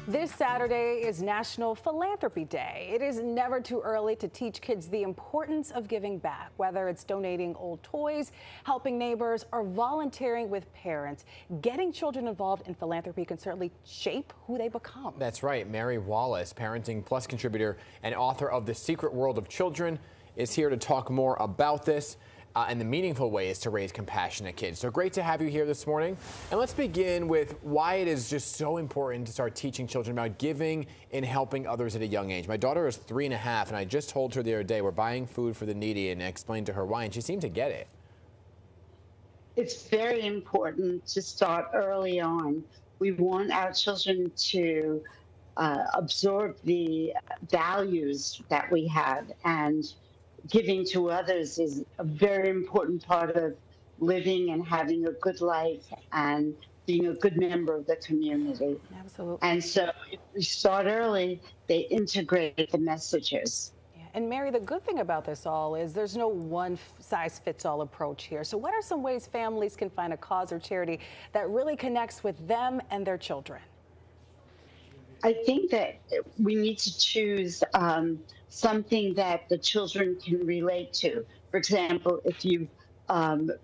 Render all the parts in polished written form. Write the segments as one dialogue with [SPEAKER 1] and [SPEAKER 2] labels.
[SPEAKER 1] This Saturday is National Philanthropy Day. It is never too early to teach kids the importance of giving back, whether it's donating old toys, helping neighbors, or volunteering with parents. Getting children involved in philanthropy can certainly shape who they become.
[SPEAKER 2] That's right. Mary Wallace, Parenting Plus contributor and author of The Secret World of Children, is here to talk more about this and the meaningful ways to raise compassionate kids. So great to have you here this morning. And let's begin with why it is just so important to start teaching children about giving and helping others at a young age. My daughter is 3.5, and I just told her the other day we're buying food for the needy, and I explained to her why, and she seemed to get it.
[SPEAKER 3] It's very important to start early on. We want our children to absorb the values that we have, and giving to others is a very important part of living and having a good life and being a good member of the community.
[SPEAKER 1] Absolutely.
[SPEAKER 3] And so if we start early, they integrate the messages.
[SPEAKER 1] Yeah. And Mary, the good thing about this all is there's no one-size-fits-all approach here. So what are some ways families can find a cause or charity that really connects with them and their children?
[SPEAKER 3] I think that we need to choose something that the children can relate to. For example, if you've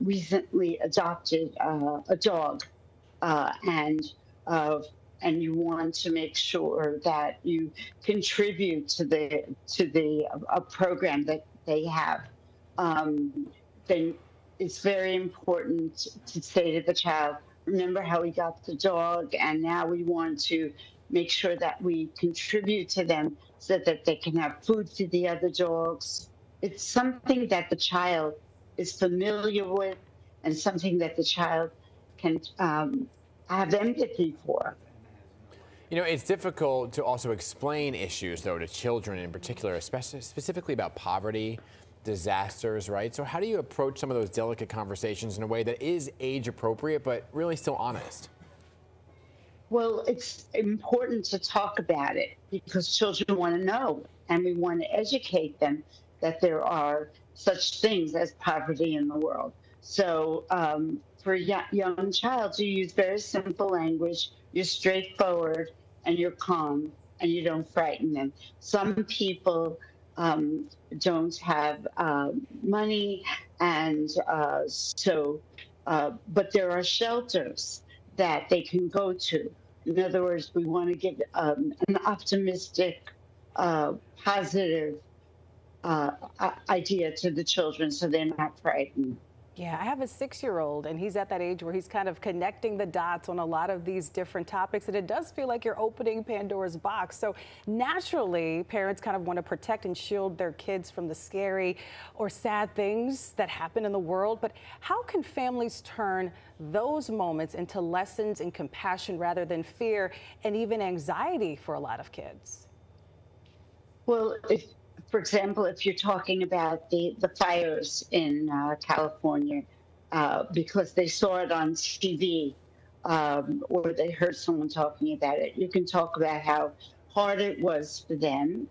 [SPEAKER 3] recently adopted a dog and you want to make sure that you contribute to the program that they have, then it's very important to say to the child, remember how we got the dog, and now we want to make sure that we contribute to them so that they can have food for the other dogs. It's something that the child is familiar with and something that the child can have empathy for.
[SPEAKER 2] You know, it's difficult to also explain issues, though, to children in particular, especially specifically about poverty, disasters, right? So how do you approach some of those delicate conversations in a way that is age appropriate but really still honest?
[SPEAKER 3] Well, it's important to talk about it because children want to know, and we want to educate them that there are such things as poverty in the world. So for a young child, you use very simple language, you're straightforward, and you're calm, and you don't frighten them. Some people don't have money, and but there are shelters that they can go to. In other words, we want to give an optimistic, positive idea to the children so they're not frightened.
[SPEAKER 1] Yeah, I have a 6-year-old, and he's at that age where he's kind of connecting the dots on a lot of these different topics, and it does feel like you're opening Pandora's box. So naturally, parents kind of want to protect and shield their kids from the scary or sad things that happen in the world. But how can families turn those moments into lessons in compassion rather than fear and even anxiety for a lot of kids?
[SPEAKER 3] Well, for example, if you're talking about the fires in California, because they saw it on TV or they heard someone talking about it, you can talk about how hard it was for them.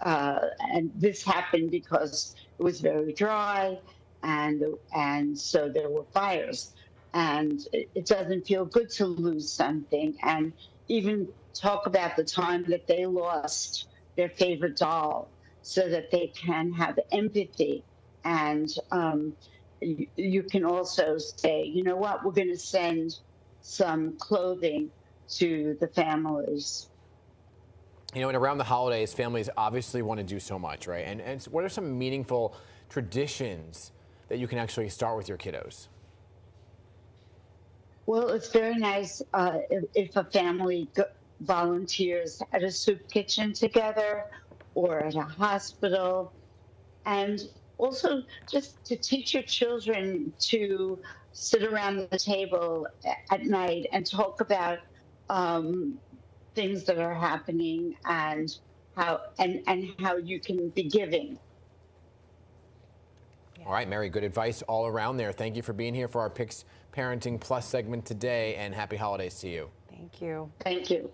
[SPEAKER 3] And this happened because it was very dry, and so there were fires. And it doesn't feel good to lose something. And even talk about the time that they lost their favorite doll so that they can have empathy. And you can also say, you know what, we're going to send some clothing to the families.
[SPEAKER 2] You know, and around the holidays, families obviously want to do so much, right? And what are some meaningful traditions that you can actually start with your kiddos?
[SPEAKER 3] Well, it's very nice if a family volunteers at a soup kitchen together or at a hospital, and also just to teach your children to sit around the table at night and talk about things that are happening and how you can be giving.
[SPEAKER 2] All right, Mary, good advice all around there. Thank you for being here for our Parenting Plus segment today, and happy holidays to you.
[SPEAKER 1] Thank you.
[SPEAKER 3] Thank you.